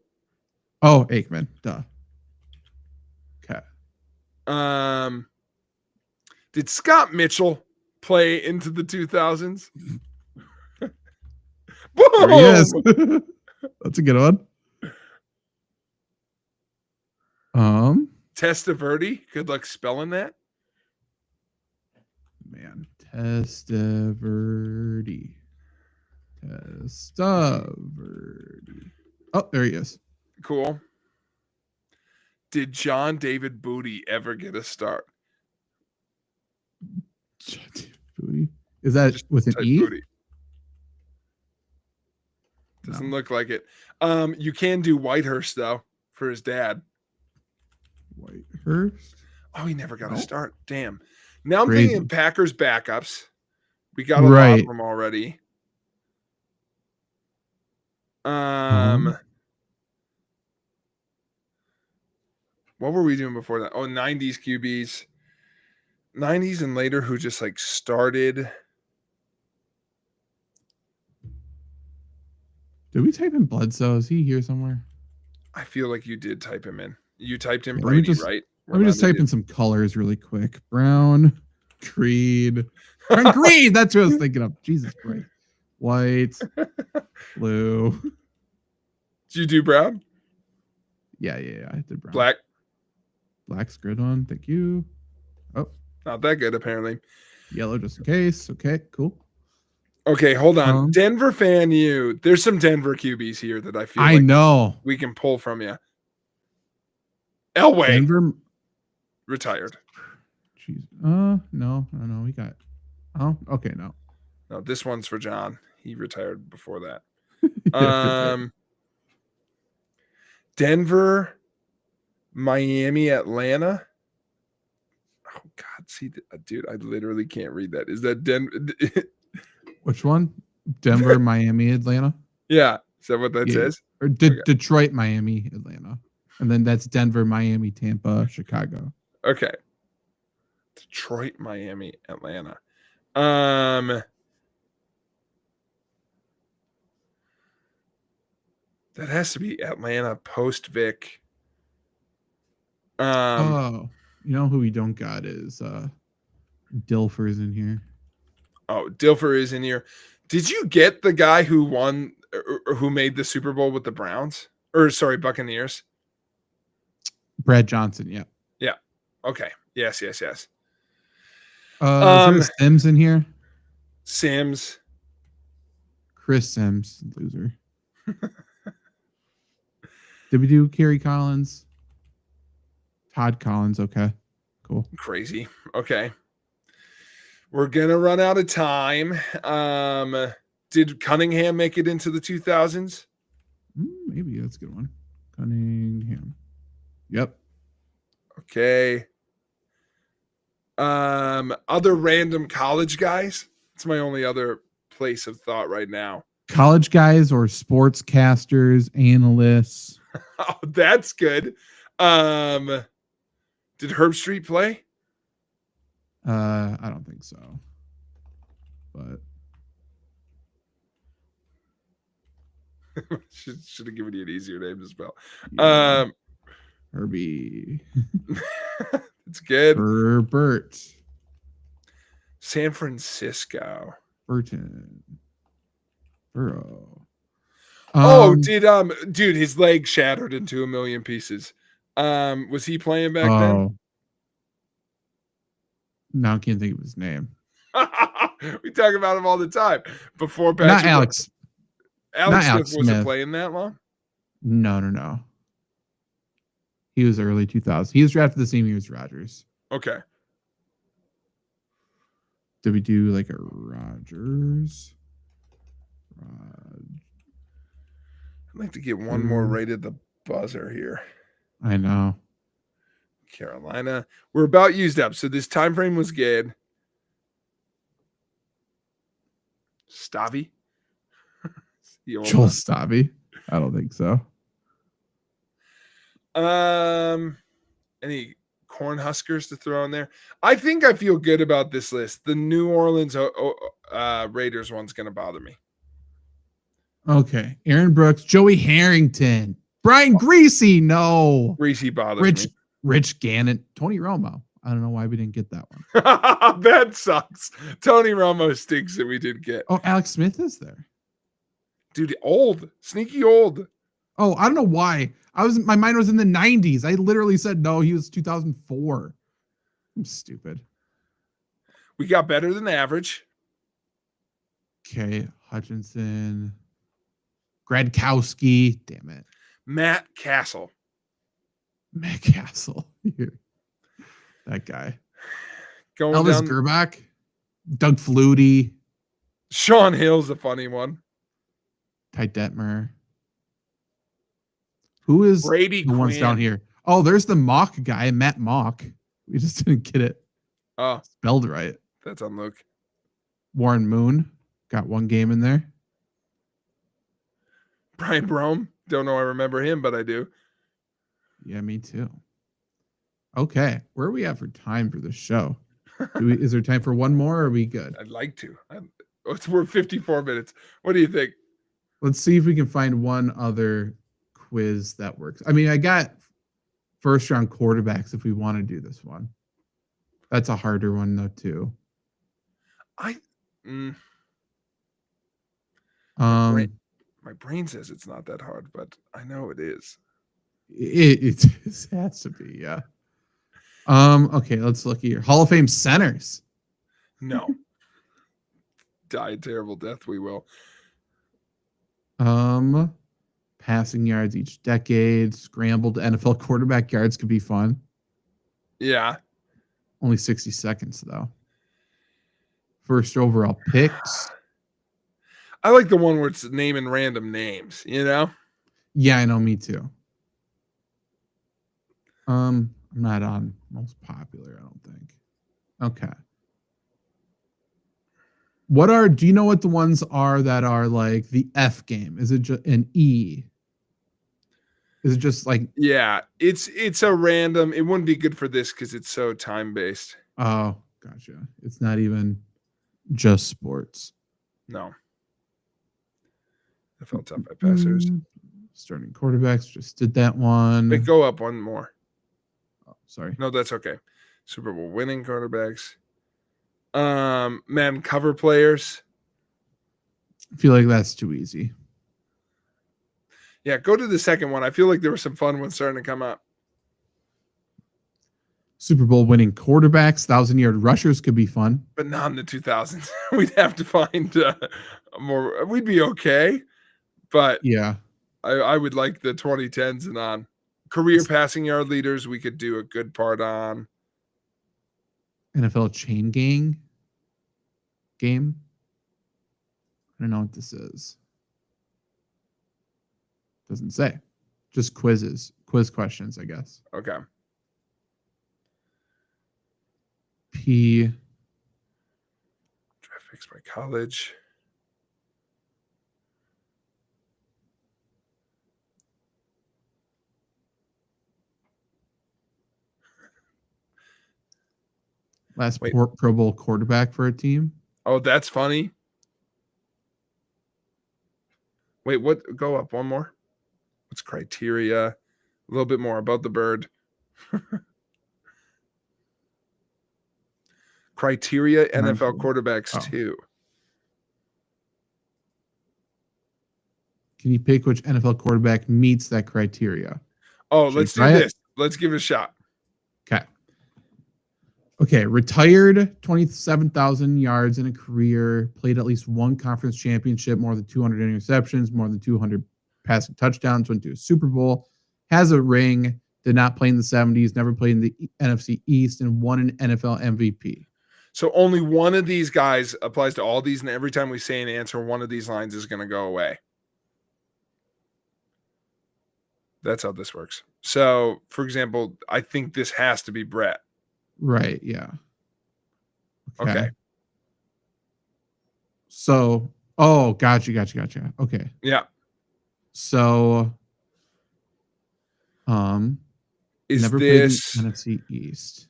Oh, Aikman. Duh. Okay. Did Scott Mitchell play into the 2000s? Boom! There he is. That's a good one. Testaverde. Good luck spelling that. Man, Testaverde. Oh, there he is. Cool. Did John David Booty ever get a start? John David Booty? Is that just with an E? Booty. Doesn't look like it. You can do Whitehurst though for his dad. Whitehurst? Oh, he never got a start. Damn. Now I'm thinking Packers backups. We got a lot of them already. What were we doing before that? Oh, 90s QBs. 90s and later who just like started. Did we type in Bledsoe? Is he here somewhere? I feel like you did type him in. You typed in Brady, right? Let me just type in some colors really quick. Brown, Creed. Brown Creed! That's what I was thinking of. Jesus Christ. White, blue. Did you do brown? Yeah. I did brown. Black. Black's good one. Thank you. Oh. Not that good, apparently. Yellow just in case. Okay, cool. Okay, hold on. Denver fan you. There's some Denver QBs here that I feel like know we can pull from you. Elway. Denver retired. Jeez. No. We got. Oh, okay, no. No, this one's for John. He retired before that. Yeah, Denver, Miami, Atlanta. Oh God, see, dude, I literally can't read that. Is that Denver? Which one? Denver, Miami, Atlanta. Yeah, is that what that says? Or Okay. Detroit, Miami, Atlanta, and then that's Denver, Miami, Tampa, Chicago. Okay. Detroit, Miami, Atlanta. That has to be Atlanta post Vic. You know who we don't got is Dilfer's in here. Oh, Dilfer is in here. Did you get the guy who won or who made the Super Bowl with the Browns? Or sorry, Buccaneers? Brad Johnson, yeah. Yeah. Okay. Yes. Is there Sims in here? Sims. Chris Sims, loser. Did we do Kerry Collins? Todd Collins, okay. Cool. Crazy. Okay. We're going to run out of time. Did Cunningham make it into the 2000s? Maybe that's a good one. Cunningham. Yep. Okay. Other random college guys? It's my only other place of thought right now. College guys or sportscasters, analysts. Oh, that's good. Did Herb Street play? I don't think so. But should have given you an easier name to spell. Yeah. Herbie. It's good. Herbert. San Francisco. Burton. Burrow. Dude, his leg shattered into a million pieces. Was he playing back then? No, I can't think of his name. We talk about him all the time. Before Patrick. Not Alex. Alex Smith wasn't playing that long? No. He was early 2000s. He was drafted the same year as Rodgers. Okay. Did we do like a Rodgers? I'd like to get one more right at the buzzer here. I know. Carolina. We're about used up, so this time frame was good. Stavi? Joel Stavi? I don't think so. Any Cornhuskers to throw in there? I think I feel good about this list. The New Orleans Raiders one's going to bother me. Okay. Aaron Brooks, Joey Harrington, Brian Greasy. No. Greasy bothers me. Rich Gannon, Tony Romo. I don't know why we didn't get that one. That sucks. Tony Romo stinks that we didn't get. Oh, Alex Smith is there. Dude, old. Sneaky old. Oh, I don't know why. My mind was in the 90s. I literally said no, he was 2004. I'm stupid. We got better than average. Okay, Hutchinson. Gradkowski. Damn it. Matt Castle. That guy. Elvis Gerbach. Doug Flutie. Sean Hill's a funny one. Ty Detmer. Who is Brady the ones down here? Oh, there's the Mock guy, Matt Mock. We just didn't get it spelled right. That's on Luke. Warren Moon. Got one game in there. Brian Brome. Don't know I remember him, but I do. Yeah, me too. Okay. Where are we at for time for the show? Is there time for one more or are we good? I'd like to. We're 54 minutes. What do you think? Let's see if we can find one other quiz that works. I mean, I got first round quarterbacks if we want to do this one. That's a harder one though too. My brain says it's not that hard, but I know it is. It has to be, yeah. Okay, let's look here. Hall of Fame centers. No. Die a terrible death, we will. Passing yards each decade. Scrambled NFL quarterback yards could be fun. Yeah. Only 60 seconds though. First overall picks. I like the one where it's naming random names, you know? Yeah, I know, me too. I'm not on most popular, I don't think. Okay. Do you know what the ones are that are like the F game? Is it just an E? Is it just like, Yeah, it's a random. It wouldn't be good for this because it's so time based. oh, gotcha. It's not even just sports. No. NFL top 5 passers. Starting quarterbacks, just did that one. Wait, go up one more. Oh, sorry. No, that's okay. Super Bowl winning quarterbacks. Man, cover players. I feel like that's too easy. Yeah, go to the second one. I feel like there were some fun ones starting to come up. Super Bowl winning quarterbacks, 1,000-yard rushers could be fun. But not in the 2000s. We'd have to find more. We'd be okay. But yeah, I would like the 2010s and on. Career passing yard leaders, we could do a good part on. NFL chain game. I don't know what this is. Doesn't say. Just quiz questions, I guess. Okay. P. Draft picks by college. Last Pro Bowl quarterback for a team. Oh, that's funny. Wait, what? Go up one more. What's criteria? A little bit more about the bird. Criteria NFL quarterbacks too. Can you pick which NFL quarterback meets that criteria? Oh, let's do this. Let's give it a shot. Okay, retired 27,000 yards in a career, played at least one conference championship, more than 200 interceptions, more than 200 passing touchdowns, went to a Super Bowl, has a ring, did not play in the 70s, never played in the NFC East, and won an NFL MVP. So only one of these guys applies to all these, and every time we say an answer, one of these lines is going to go away. That's how this works. So, for example, I think this has to be Brett. Right, yeah. Okay. So, gotcha. Okay. Yeah. So, is never this played in NFC East?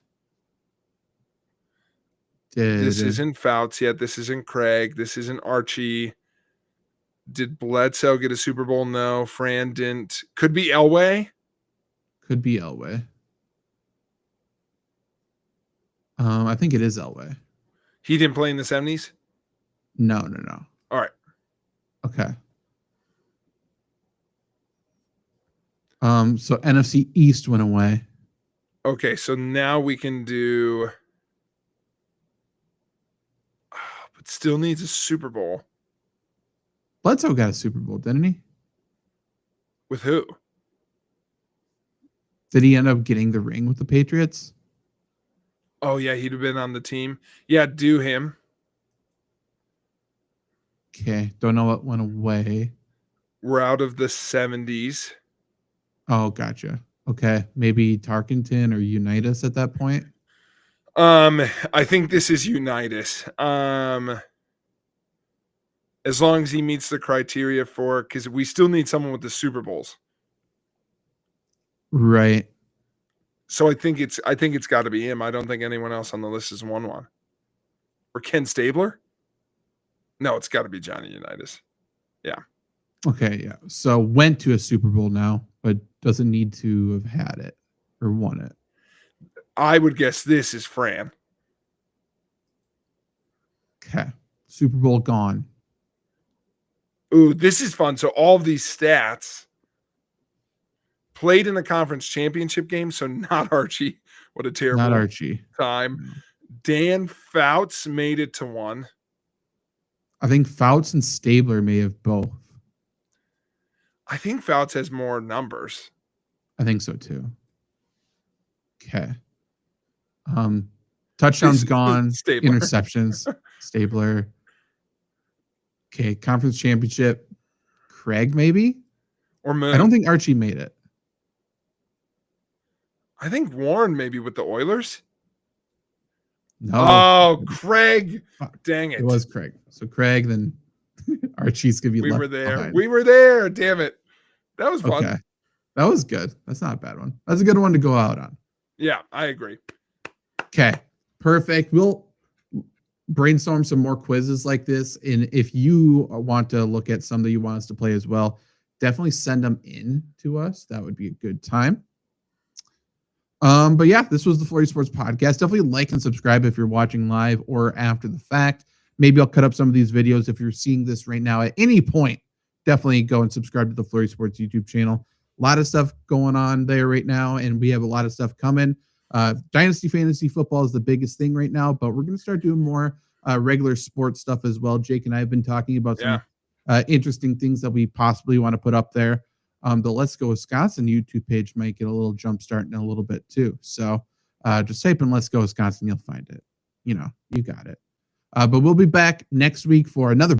This isn't Fouts yet. This isn't Craig. This isn't Archie. Did Bledsoe get a Super Bowl? No. Fran didn't. Could be Elway. Could be Elway. I think it is Elway. He didn't play in the 70s? No. All right. Okay. So NFC East went away. Okay, so now we can do but still needs a Super Bowl. Bledsoe got a Super Bowl, didn't he? With who? Did he end up getting the ring with the Patriots? Oh, yeah, he'd have been on the team. Yeah, do him. Okay, don't know what went away. We're out of the 70s. Oh, gotcha. Okay, maybe Tarkenton or Unitas at that point? I think this is Unitas. As long as he meets the criteria for, because we still need someone with the Super Bowls. Right. So I think it's got to be him. I don't think anyone else on the list has won one. Or Ken Stabler? No, it's got to be Johnny Unitas. Yeah. Okay, yeah. So went to a Super Bowl now, but doesn't need to have had it or won it. I would guess this is Fran. Okay. Super Bowl gone. Ooh, this is fun. So all of these stats Played in the conference championship game, so not Archie. What a terrible Not Archie. time. No. Dan Fouts made it to 1. I think Fouts and Stabler may have both. I think Fouts has more numbers. I think so too. Okay. Touchdowns gone. Stabler. Interceptions. Stabler. Okay. Conference championship. Craig maybe? Or Moon. I don't think Archie made it. I think Warren maybe with the Oilers. No. Oh, Craig. Dang it. It was Craig. So Craig, then Archie's going to be We left were there. behind. We were there. Damn it. That was fun. Okay. That was good. That's not a bad one. That's a good one to go out on. Yeah, I agree. Okay. Perfect. We'll brainstorm some more quizzes like this. And if you want to look at some that you want us to play as well, definitely send them in to us. That would be a good time. But yeah, this was the FlurrySports Podcast. Definitely like and subscribe if you're watching live or after the fact. Maybe I'll cut up some of these videos. If you're seeing this right now at any point, definitely go and subscribe to the FlurrySports YouTube channel. A lot of stuff going on there right now, and we have a lot of stuff coming. Dynasty Fantasy Football is the biggest thing right now, but we're going to start doing more regular sports stuff as well. Jake and I have been talking about some interesting things that we possibly want to put up there. The Let's Go Wisconsin YouTube page might get a little jump start in a little bit too. So just type in Let's Go Wisconsin, you'll find it. You know, you got it. But we'll be back next week for another